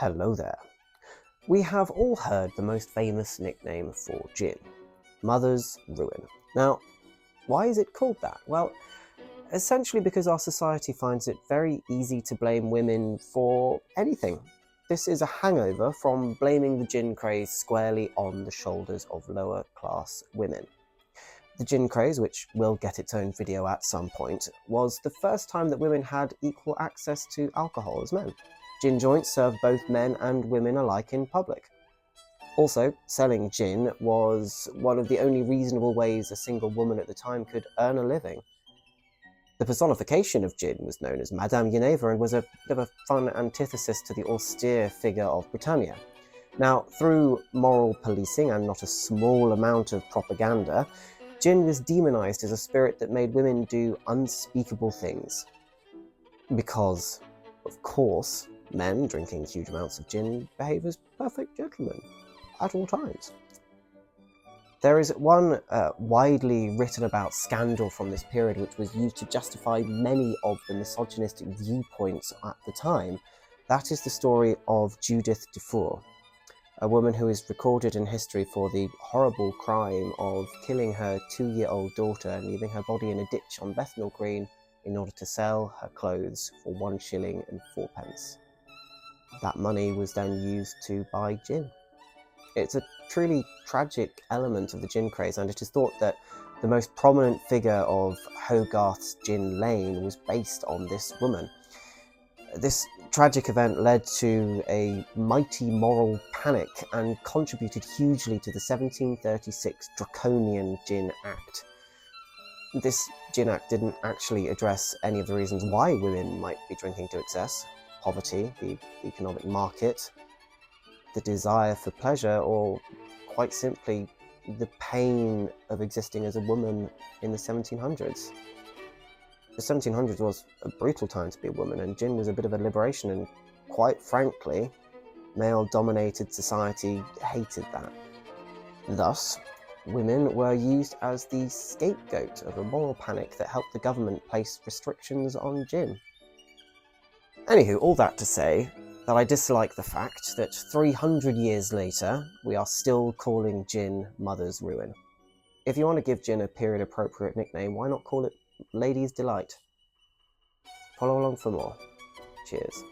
Hello there. We have all heard the most famous nickname for gin, Mother's Ruin. Now, why is it called that? Well, essentially because our society finds it very easy to blame women for anything. This is a hangover from blaming the gin craze squarely on the shoulders of lower class women. The gin craze, which will get its own video at some point, was the first time that women had equal access to alcohol as men. Gin joints served both men and women alike in public. Also, selling gin was one of the only reasonable ways a single woman at the time could earn a living. The personification of gin was known as Madame Geneva and was a bit of a fun antithesis to the austere figure of Britannia. Now, through moral policing and not a small amount of propaganda, gin was demonized as a spirit that made women do unspeakable things. Because, of course, men drinking huge amounts of gin behave as perfect gentlemen at all times. There is one widely written about scandal from this period which was used to justify many of the misogynistic viewpoints at the time. That is the story of Judith Dufour, a woman who is recorded in history for the horrible crime of killing her 2-year-old daughter and leaving her body in a ditch on Bethnal Green in order to sell her clothes for 1 shilling and 4p. That money was then used to buy gin. It's a truly tragic element of the gin craze, and it is thought that the most prominent figure of Hogarth's Gin Lane was based on this woman. This tragic event led to a mighty moral panic and contributed hugely to the 1736 Draconian Gin Act. This Gin Act didn't actually address any of the reasons why women might be drinking to excess: poverty, the economic market, the desire for pleasure, or quite simply the pain of existing as a woman in the 1700s. The 1700s was a brutal time to be a woman, and gin was a bit of a liberation, and quite frankly, male-dominated society hated that. Thus, women were used as the scapegoat of a moral panic that helped the government place restrictions on gin. Anywho, all that to say that I dislike the fact that 300 years later, we are still calling gin Mother's Ruin. If you want to give gin a period-appropriate nickname, why not call it Lady's Delight? Follow along for more. Cheers.